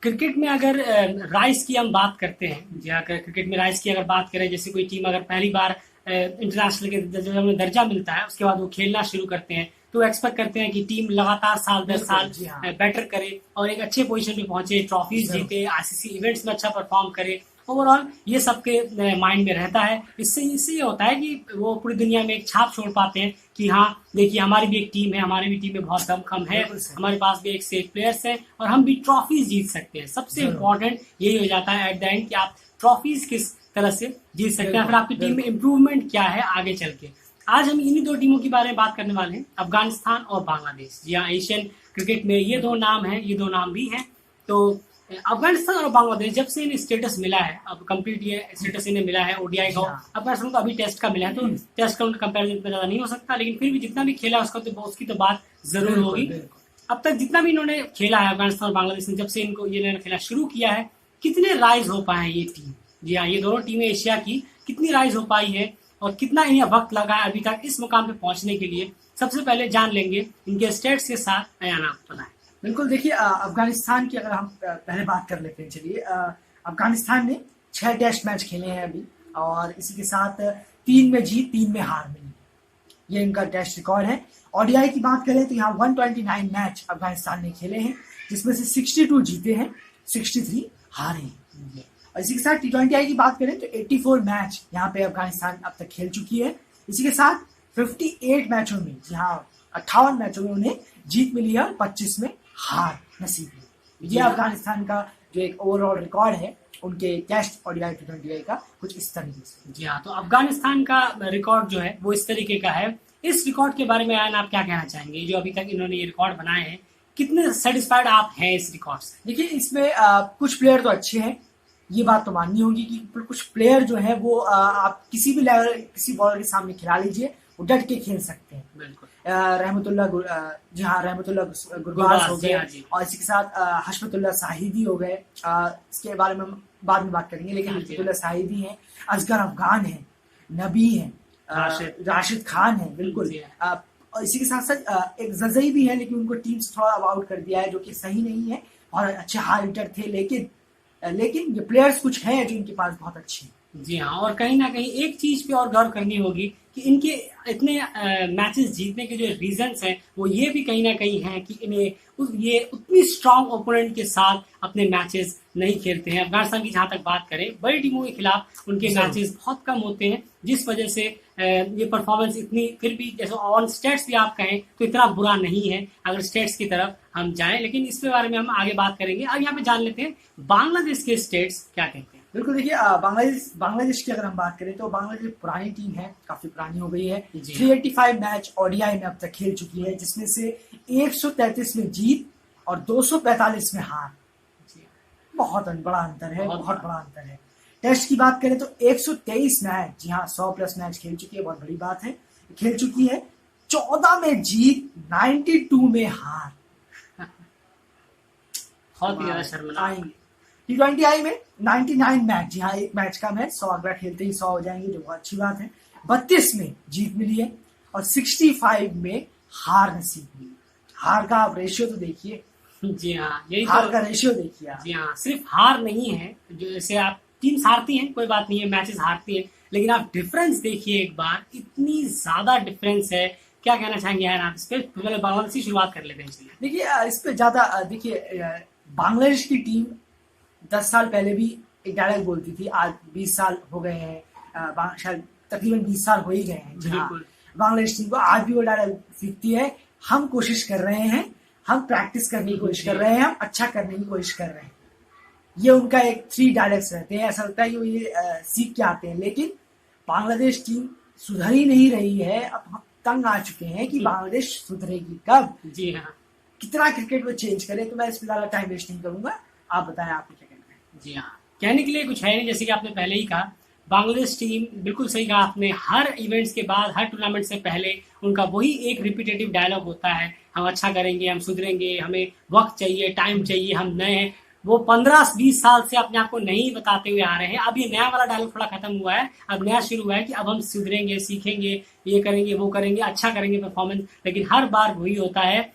Cricket में अगर rise की हम बात करते हैं, जी अगर क्रिकेट में राइज की अगर बात करें, जैसे कोई टीम अगर पहली बार इंटरनेशनल के जब उन्हें दर्जा मिलता है उसके बाद वो खेलना शुरू करते हैं तो एक्सपेक्ट करते हैं कि टीम लगातार साल दर साल जी हाँ। बेटर करे और एक अच्छे पोजीशन पे पहुंचे, ट्रॉफीज जीते, आईसीसी इवेंट्स में अच्छा परफॉर्म करे। ओवरऑल ये सबके माइंड में रहता है। इससे इससे ये होता है कि वो पूरी दुनिया में एक छाप छोड़ पाते हैं कि हाँ देखिए हमारी भी एक टीम है, हमारी भी टीम में बहुत दमखम है, बिल्कुल सही। हमारे पास भी एक सेफ प्लेयर्स हैं और हम भी ट्रॉफीज जीत सकते हैं। सबसे जरूर। इम्पोर्टेंट यही हो जाता है एट द एंड कि आप ट्रॉफीज किस तरह से जीत सकते हैं, बिल्कुल, फिर आपकी टीम में बिल्कुल। इम्प्रूवमेंट क्या है आगे चल के। आज हम इन्हीं दो टीमों के बारे में बात करने वाले हैं, अफगानिस्तान और बांग्लादेश। जी हाँ, एशियन क्रिकेट में ये दो नाम हैं, ये दो नाम भी हैं। तो अफगानिस्तान और बांग्लादेश जब से इन्हें स्टेटस मिला है, अब कंप्लीट ये स्टेटस इन्हें मिला है ओडीआई का, हाँ। अफगानिस्तान को अभी टेस्ट का मिला है तो टेस्ट का उनका कंपेरिजन इतना ज्यादा नहीं हो सकता, लेकिन फिर भी जितना भी खेला उसका तो उसकी तो बात जरूर बिल्कुल, होगी। बिल्कुल। अब तक जितना भी इन्होंने खेला है अफगानिस्तान और बांग्लादेश ने, जब से इनको ये इन्होंने खेला शुरू किया है, कितने राइज हो पाए हैं ये टीम। जी हाँ, ये दोनों टीमें एशिया की कितनी राइज हो पाई है और कितना इन्हें वक्त लगा है अभी तक इस मुकाम पे पहुंचने के लिए। सबसे पहले जान लेंगे इनके स्टेट्स के साथ। अयाना आप बताएं। बिल्कुल, देखिए अफगानिस्तान की अगर हम पहले बात कर लेते हैं। चलिए, अफगानिस्तान ने 6 टेस्ट मैच खेले हैं अभी, और इसी के साथ 3 में जीत 3 में हार मिली। ये इनका टेस्ट रिकॉर्ड है। ओडीआई की बात करें तो यहाँ 129 मैच अफगानिस्तान ने खेले हैं, जिसमें से 62 जीते हैं, 63 हारे हैं। और इसी के साथ T20I की बात करें तो 84 मैच यहाँ पे अफगानिस्तान अब तक खेल चुकी है। इसी के साथ 58 मैचों में, जी हाँ 58 मैचों में उन्हें जीत मिली है और 25 में हार नसीब हुई। ये अफगानिस्तान का जो एक ओवरऑल रिकॉर्ड है उनके टेस्ट ओडीआई T20I का, कुछ इस तरीके से। जी हाँ, तो अफगानिस्तान का रिकॉर्ड जो है वो इस तरीके का है। इस रिकॉर्ड के बारे में आयन आप क्या कहना चाहेंगे, जो अभी तक इन्होंने ये रिकॉर्ड बनाए हैं, कितने सेटिस्फाइड आप हैं इस रिकॉर्ड से? देखिए, इसमें कुछ प्लेयर तो अच्छे हैं, ये बात तो माननी होगी कि कुछ प्लेयर जो है वो आप किसी भी लेवल किसी बॉलर के सामने खिला लीजिए, वो डट के खेल सकते हैं। बिल्कुल। जी हाँ, रहमतुल्लाह गुरबाज हो जी गए, हाँ, जी। और इसी के साथ हशमतुल्लाह साहिदी हो गए। इसके बारे में हम बाद में बात करेंगे, लेकिन हाँ जी। हशमतुल्लाह साहिदी हैं, असगर अफगान है, नबी है, राशिद खान है। बिल्कुल। जी हाँ। और इसी के साथ साथ एक जजई भी है, लेकिन उनको टीम्स थोड़ा आउट कर दिया है, जो कि सही नहीं है। और अच्छे हार्ड हिटर थे, लेकिन ये प्लेयर्स कुछ हैं जो इनके पास बहुत अच्छे हैं। जी हाँ, और कहीं ना कहीं एक चीज पे और गौर करनी होगी कि इनके इतने मैचेस जीतने के जो रीजंस हैं वो ये भी कहीं ना कहीं हैं कि ये उतनी स्ट्रांग ओपोनेंट के साथ अपने मैचेस नहीं खेलते हैं। अफगानिस्तान की जहां तक बात करें, बड़ी टीमों के खिलाफ उनके मैचेस बहुत कम होते हैं, जिस वजह से ये परफॉर्मेंस इतनी, फिर भी जैसे ऑन स्टेट्स भी आप कहें तो इतना बुरा नहीं है अगर स्टेट्स की तरफ हम जाएं, लेकिन इसके बारे में हम आगे बात करेंगे। अब यहाँ पे जान लेते हैं बांग्लादेश के स्टेट्स क्या कहते हैं। बिल्कुल, देखिए बांग्लादेश की अगर हम बात करें तो बांग्लादेश पुरानी टीम है, काफी पुरानी हो गई है। 385 मैच ओडीआई में अब तक खेल चुकी है, जिसमें से 133 में जीत और 245 में हार। बहुत बड़ा अंतर है, बहुत बड़ा अंतर है। टेस्ट की बात करें तो 123 मैच, जी हाँ 100 प्लस मैच खेल चुकी है, बहुत बड़ी बात है, खेल चुकी है। 14 में जीत, 92 में हार। बहुत ही ज्यादा शर्मनाक। T20I में 99 मैच, जी हाँ एक मैच कम है, 100 अगला खेलते ही 100 हो जाएंगे, जो बहुत अच्छी बात है। 32 में जीत मिली है और 65 में हार नसीब हुई। हार का आप रेशियो तो देखिए। जी हाँ, यही हार तो का रेशियो देखिए आप। जी हाँ, सिर्फ हार नहीं है, जो जैसे आप टीम्स हारती हैं कोई बात नहीं है, मैचेस हारती हैं, लेकिन आप डिफरेंस देखिए एक बार, इतनी ज्यादा डिफरेंस है। क्या कहना चाहेंगे यार आप इस पे? पहले बांग्लादेश से शुरुआत कर लेते हैं। देखिए, इस पे ज्यादा देखिए, बांग्लादेश की टीम 10 साल पहले भी एक डायलॉग बोलती थी, आज 20 साल हो गए हैं, शायद तकरीबन 20 साल हो ही गए हैं। जी हाँ, बांग्लादेश टीम को आज भी वो डायलॉग सीखती है, हम कोशिश कर रहे हैं, हम प्रैक्टिस करने की कोशिश कर रहे हैं, हम अच्छा करने की कोशिश कर रहे हैं। ये उनका एक 3 डायलॉग्स रहते हैं। ऐसा लगता है कि वो ये सीख के आते हैं, लेकिन बांग्लादेश टीम सुधर ही नहीं रही है। अब हम तंग आ चुके हैं कि बांग्लादेश सुधरेगी कब। जी हाँ, कितना क्रिकेट में चेंज करे, तो मैं इस पर ज्यादा टाइम वेस्ट नहीं करूंगा। आप बताएं, आपने क्या कहना है? जी हाँ, कहने के लिए कुछ है नहीं, जैसे कि आपने पहले ही कहा, बांग्लादेश टीम, बिल्कुल सही कहा आपने, हर इवेंट्स के बाद, हर टूर्नामेंट से पहले उनका वही एक रिपीटेटिव डायलॉग होता है, हम अच्छा करेंगे, हम सुधरेंगे, हमें वक्त चाहिए, टाइम चाहिए, हम नए हैं। वो 15-20 साल से अपने आप को नहीं बताते हुए आ रहे हैं। अब ये नया वाला डायलॉग थोड़ा खत्म हुआ है, अब नया शुरू हुआ है कि अब हम सुधरेंगे, सीखेंगे, ये करेंगे, वो करेंगे, अच्छा करेंगे परफॉर्मेंस, लेकिन हर बार वही होता है,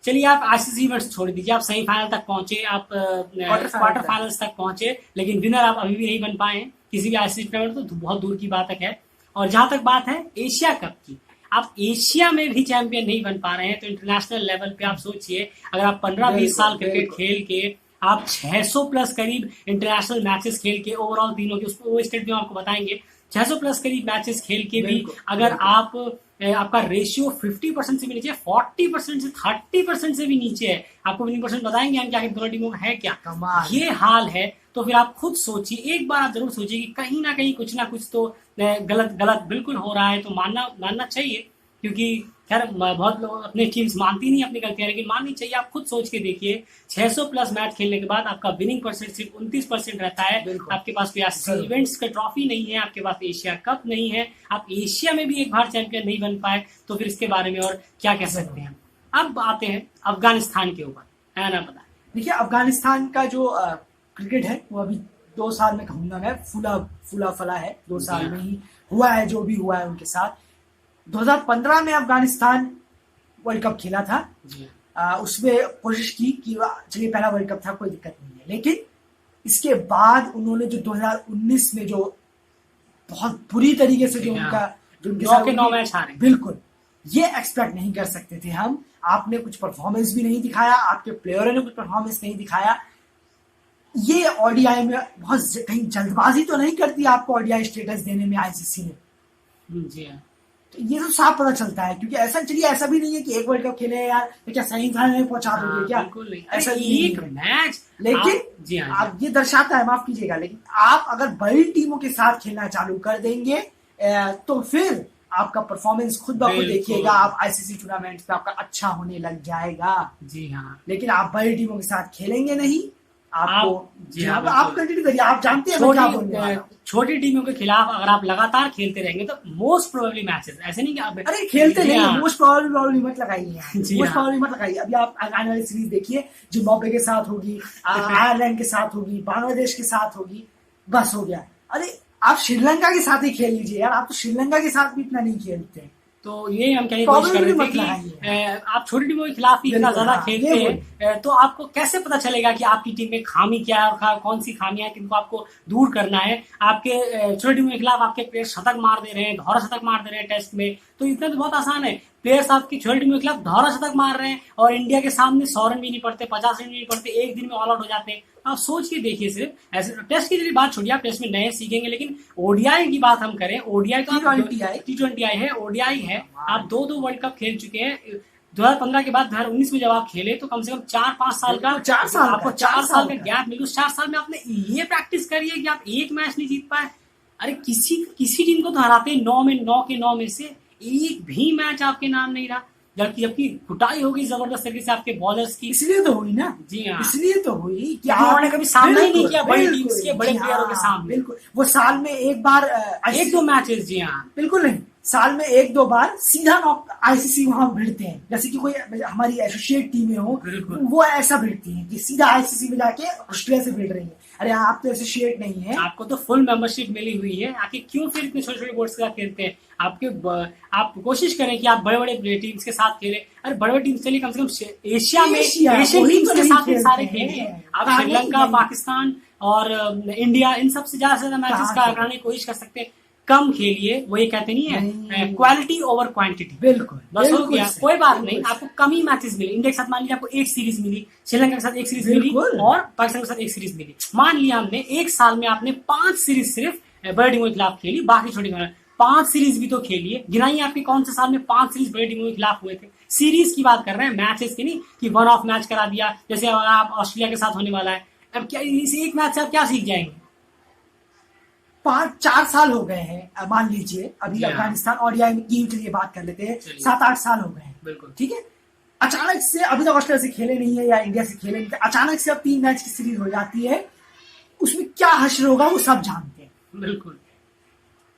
चलिए आप आईसीसी इवेंट्स छोड़ दीजिए, आप सेमीफाइनल तक पहुंचे, आप क्वार्टर फाइनल्स तक पहुंचे, लेकिन विनर आप अभी भी नहीं बन पाए हैं किसी भी आईसीसी टूर्नामेंट, तो बहुत दूर की बात तक है। और जहां तक बात है एशिया कप की, आप एशिया में भी चैंपियन नहीं बन पा रहे हैं, तो इंटरनेशनल लेवल पे आप सोचिए, अगर आप 15-20 साल क्रिकेट खेल के आप 600 प्लस करीब इंटरनेशनल मैचेस खेल के, ओवरऑल तीनों के, उसको वो स्टेट में आपको बताएंगे, 600 प्लस करीब मैचेस खेल के भी अगर आप आपका रेशियो 50% से भी नीचे, 40% से 30% से भी नीचे है, आपको विनिंग परसेंट बताएंगे हम क्या दोनों टीमों का है क्या, ये हाल है, तो फिर आप खुद सोचिए, एक बार आप जरूर सोचिए कि कहीं ना कहीं कुछ ना कुछ तो गलत बिल्कुल हो रहा है। तो मानना चाहिए, क्योंकि खैर बहुत लोग अपने टीम्स मानती नहीं अपनी गलतियां, लेकिन माननी चाहिए। आप खुद सोच के देखिए, 600 प्लस मैच खेलने के बाद आपका विनिंग परसेंट सिर्फ 29% रहता है, आपके पास कोई आईसीसी इवेंट्स का ट्रॉफी नहीं है, आपके पास एशिया कप नहीं है, आप एशिया में भी एक बार चैंपियन नहीं बन पाए, तो फिर इसके बारे में और क्या कह सकते हैं। अब आते हैं अफगानिस्तान के ऊपर, है ना, पता देखिए अफगानिस्तान का जो क्रिकेट है वो अभी 2 साल में कहूंगा मैं फूला फला है, 2 साल में ही हुआ है जो भी हुआ है उनके साथ। 2015 में अफगानिस्तान वर्ल्ड कप खेला था, उसमें कोशिश की कि चलिए पहला वर्ल्ड कप था, कोई दिक्कत नहीं है, लेकिन इसके बाद उन्होंने जो 2019 में जो बहुत बुरी तरीके से जो उनका के 9 मैच हारे, बिल्कुल ये एक्सपेक्ट नहीं कर सकते थे हम। आपने कुछ परफॉर्मेंस भी नहीं दिखाया, आपके प्लेयरों ने कुछ परफॉर्मेंस नहीं दिखाया। ये ओडीआई में बहुत कहीं जल्दबाजी तो नहीं करती आपको ओडीआई स्टेटस देने में आईसीसी ने? जी हाँ, तो ये तो साफ पता चलता है, क्योंकि ऐसा भी नहीं है कि एक वर्ल्ड कप खेले यार तो क्या सेमीफाइनल में पहुंचा दोगे क्या? बिल्कुल नहीं, ऐसा एक मैच, लेकिन जी हाँ, आप ये दर्शाता है, माफ कीजिएगा, लेकिन आप अगर बड़ी टीमों के साथ खेलना चालू कर देंगे तो फिर आपका परफॉर्मेंस खुद ब खुद देखिएगा, आप आईसीसी टूर्नामेंट पे आपका अच्छा होने लग जाएगा। जी हाँ, लेकिन आप बड़ी टीमों के साथ खेलेंगे नहीं, आपको आप कंटिन्यू करिए, आप जानते हैं मैं क्या बोलने वाला हूं। छोटी टीमों के खिलाफ अगर आप लगातार खेलते रहेंगे तो मोस्ट प्रोबेबली मैचेस, ऐसे नहीं कि आप अरे खेलते नहीं, मोस्ट प्रोबेबली मत लगाइए, मोस्ट हाँ। प्रोबेबली मत लगाइए। अभी आप आने वाली सीरीज देखिए, जिम्बाब्वे के साथ होगी, आयरलैंड के साथ होगी, बांग्लादेश के साथ होगी, बस हो गया। अरे आप श्रीलंका के साथ ही खेल लीजिए यार, आप तो श्रीलंका के साथ भी इतना नहीं खेलते। तो ये हम कहने की कोशिश कर रहे थे कि आप छोटी टीमों के खिलाफ ही इतना ज्यादा खेलते हैं, तो आपको कैसे पता चलेगा कि आपकी टीम में खामी क्या है और कौन सी खामियां हैं, किनको आपको दूर करना है। आपके छोटी टीमों के खिलाफ आपके प्लेयर शतक मार दे रहे हैं, दोहरा शतक मार दे रहे हैं टेस्ट में, तो इतना तो बहुत आसान है। प्लेयर्स आपकी छोटी टीमों के खिलाफ दोहरा शतक मार रहे हैं और इंडिया के सामने 100 रन भी नहीं पड़ते, 50 रन भी नहीं पड़ते, एक दिन में ऑल आउट हो जाते हैं। आप सोच के देखिए, सिर्फ ऐसे टेस्ट की बात छोड़िए, आप टेस्ट में नए सीखेंगे, लेकिन ओडीआई की बात हम करें, ओडीआई तो T20 है, ओडीआई है, आप 2 वर्ल्ड कप खेल चुके हैं। 2015 के बाद 2019 में जब आप खेले तो कम से कम 4-5 साल का आपको 4 साल का गैप मिले। उस 4 साल में आपने ये प्रैक्टिस करी है कि आप एक मैच नहीं जीत पाए। अरे किसी टीम को तो हराते 9 के 9 में से एक भी मैच आपके नाम नहीं रहा, जबकि कुटाई होगी जबरदस्त तरीके से आपके बॉलर्स की। इसलिए तो हुई ना, जी हाँ, इसलिए तो हुई कि आपने कभी सामना ही नहीं किया बड़ी टीम्स के बड़े प्लेयरों के सामने। बिल्कुल, वो साल में एक बार 1-2 मैचेस, जी हाँ, बिल्कुल नहीं, साल में 1-2 बार सीधा आईसीसी वहां भिड़ते हैं। जैसे कि कोई हमारी एसोसिएट टीमें हो, वो ऐसा भिड़ती हैं कि सीधा आईसीसी में जाके ऑस्ट्रेलिया से भिड़ रही है। अरे आप तो एसोसिएट नहीं है, आपको तो फुल मेंबरशिप मिली हुई है, आखिर क्यों फिर इतने छोटे छोटे बोर्ड्स के साथ खेलते हैं? आप कोशिश करें कि आप बड़े बड़े टीम्स के साथ खेलें। अरे बड़े बड़े टीम्स के लिए कम से कम एशिया में एशियन टीम्स के साथ सारे खेलें। आप श्रीलंका, पाकिस्तान और इंडिया, इन सबसे ज्यादा से ज्यादा मैचेस का कराने की कोशिश कर सकते हैं। कम खेलिए, वो ये कहते नहीं है क्वालिटी ओवर क्वांटिटी। बिल्कुल, बस हो गया, कोई बात नहीं। आपको कम ही मैचेस मिले, इंडिया के साथ मान लीजिए आपको एक सीरीज मिली, श्रीलंका के साथ एक सीरीज मिली और पाकिस्तान के साथ एक सीरीज मिली। मान लिया हमने एक साल में आपने 5 सीरीज सिर्फ बड़ी टीमों के खिलाफ खेली, बाकी छोटी टीमों 5 सीरीज भी तो खेलिए। गिनाइए आपके कौन से साल में 5 सीरीज बड़ी टीमों के खिलाफ हुए थे। सीरीज की बात कर रहे हैं, मैचेस की नहीं कि 1 ऑफ मैच करा दिया, जैसे आप ऑस्ट्रेलिया के साथ होने वाला है। अब क्या इस एक मैच से आप क्या सीख जाएंगे? 5-4 साल हो गए हैं, मान लीजिए अभी अफगानिस्तान ओडीआई की चलिए बात कर लेते हैं, 7-8 साल हो गए हैं, बिल्कुल ठीक है। अचानक से अभी तक ऑस्ट्रेलिया से खेले नहीं है या इंडिया से खेले नहीं, अचानक से अब 3 मैच की सीरीज हो जाती है, उसमें क्या हश्र होगा वो सब जानते हैं। बिल्कुल,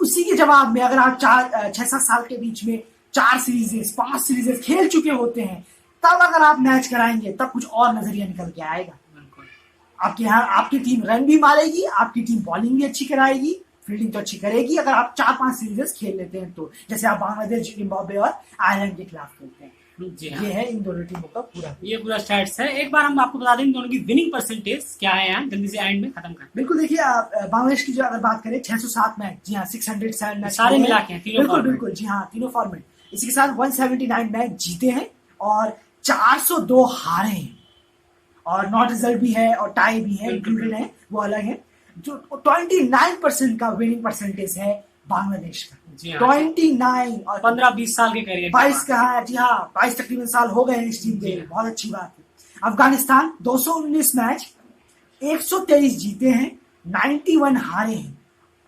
उसी के जवाब में अगर आप 6-7 साल के बीच में 4 सीरीजेस 5 सीरीजेस खेल चुके होते हैं, तब अगर आप मैच कराएंगे तब कुछ और नजरिया निकल के आएगा। आपके यहाँ आपकी टीम रन भी मारेगी, आपकी टीम बॉलिंग भी अच्छी कराएगी, फील्डिंग तो अच्छी करेगी अगर आप 4-5 सीरीजेस खेल लेते हैं तो, जैसे आप बांग्लादेश, जिम्बाब्वे और आयरलैंड के खिलाफ खेलते हैं। जी हाँ, ये है इन दोनों टीमों का पूरा। ये पूरा स्टैट्स है। एक बार हम आपको बता दें इन दोनों की विनिंग परसेंटेज क्या है, यहाँ जल्दी से एंड में खत्म कर बिल्कुल देखिए, बांग्लादेश की जो अगर बात करें 607 मैच, जी हाँ 607 मैच सारे खेले मिला हैं। के हैं, तीनों बिल्कुल फॉर्मेट। बिल्कुल, जी हाँ तीनों फॉर्मेट। इसी के साथ 179 मैच जीते हैं और 402 हारे हैं, और नॉट रिजल्ट भी है और टाई भी है, बिल्कुल, इंक्लूडेड है, वो अलग है। जो 29% का विनिंग परसेंटेज है बांग्लादेश का, जी हाँ, 29 और 15-20 साल के करियर 22 का है, जी हाँ 22 तकरीबन साल हो गए हैं इस टीम जी के, हाँ। बहुत अच्छी बात है। अफगानिस्तान 219 मैच, 123 जीते हैं, 91 हारे हैं,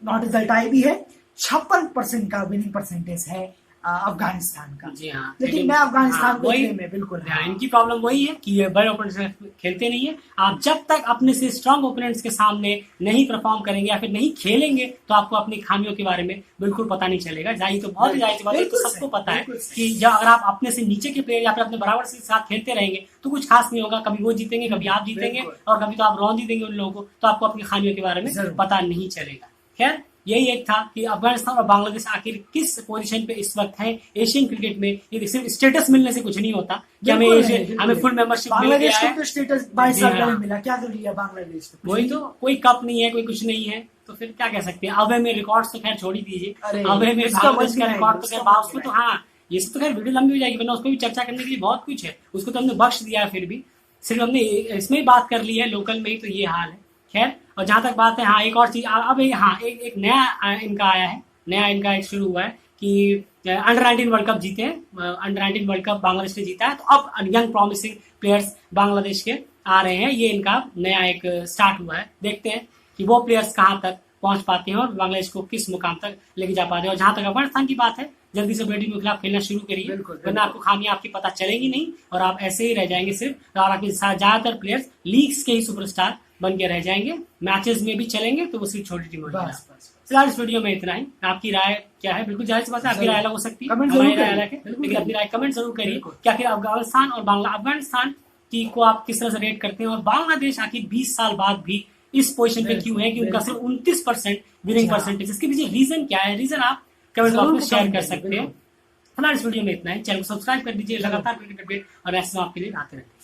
नॉट रिजल्ट आई भी है। 56% का विनिंग परसेंटेज है अफगानिस्तान का। जी हाँ, लेकिन मैं अफगानिस्तान को वही इतने में बिल्कुल हाँ, इनकी प्रॉब्लम वही है कि ये बड़े ओपोनेंट्स से खेलते नहीं है। आप जब तक अपने से स्ट्रांग ओपोनेंट्स के सामने नहीं परफॉर्म करेंगे या फिर नहीं खेलेंगे तो आपको अपनी खामियों के बारे में बिल्कुल पता नहीं चलेगा। जाहिर तो बहुत ही जाहिर बात है, तो सबको पता है कि जब अगर आप अपने से नीचे के प्लेयर या फिर अपने बराबर के साथ खेलते रहेंगे तो कुछ खास नहीं होगा। कभी वो जीतेंगे, कभी आप जीतेंगे और कभी तो आप रौंद ही देंगे उन लोगों को, तो आपको अपनी खामियों के बारे में पता नहीं चलेगा। खैर, यही एक था कि अफगानिस्तान और बांग्लादेश आखिर किस पोजीशन पे इस वक्त है एशियन क्रिकेट में। ये सिर्फ स्टेटस मिलने से कुछ नहीं होता कि हमें फुल मेंबरशिप मिल गया बांग्लादेश है। को तो स्टेटस 22 साल पहले मिला, क्या कर लिया बांग्लादेश ने? वही तो, कोई कप नहीं है, कोई कुछ नहीं है, तो फिर क्या कह सकते हैं। अवे में रिकॉर्ड्स तो खैर छोड़ ही दीजिए, अरे, अवे में उसका बांग्लादेश का मत रिकॉर्ड तो खैर गिराइए, उसको तो हाँ, ये सब तो खैर वीडियो लंबी हो जाएगी, वरना उस पर भी चर्चा करने के लिए बहुत कुछ है। उसको तो हमने बख्श दिया है, फिर भी सिर्फ हमने इसमें ही बात कर ली है, लोकल में ही, तो ये हाल है। खैर, और जहां तक बात है, हाँ एक और चीज अब हाँ एक नया इनका आया है, नया इनका एक शुरू हुआ है कि अंडर 19 वर्ल्ड कप जीते हैं। अंडर 19 वर्ल्ड कप बांग्लादेश ने जीता है, तो अब यंग प्रॉमिसिंग प्लेयर्स बांग्लादेश के आ रहे हैं। ये इनका नया एक स्टार्ट हुआ है। देखते हैं कि वो प्लेयर्स कहाँ तक पहुंच पाते हैं और बांग्लादेश को किस मुकाम तक लेके जा पाते हैं। और जहां तक अफगानिस्तान की बात है, जल्दी से बेटी के खिलाफ खेलना शुरू करिए, वरना आपको खामियां आपकी पता चलेगी नहीं और आप ऐसे ही रह जाएंगे सिर्फ। और आपके ज्यादातर प्लेयर्स लीग्स के ही सुपरस्टार बन के रह जाएंगे, मैचेस में भी चलेंगे तो वो सिर्फ छोटी टीम होगी। फिलहाल इस वीडियो में इतना ही। आपकी राय क्या है? बिल्कुल जाहिर सी बात है, आपकी राय अलग हो सकती है, हमारी राय अलग है, लेकिन अपनी राय कमेंट जरूर करिए कि आखिर अफगानिस्तान और अफगानिस्तान की को आप किस तरह से रेट करते हैं, और बांग्लादेश आखिर 20 साल बाद भी इस पोजीशन पे क्यों है कि उनका सिर्फ 29% विनिंग परसेंटेज। इसके पीछे रीजन क्या है? रीजन आप कमेंट बॉक्स में शेयर कर सकते हैं। फिलहाल इस वीडियो में इतना ही। चैनल को सब्सक्राइब कर दीजिए, लगातार क्रिकेट अपडेट और ऐसे आपके लिए आते रहते हैं।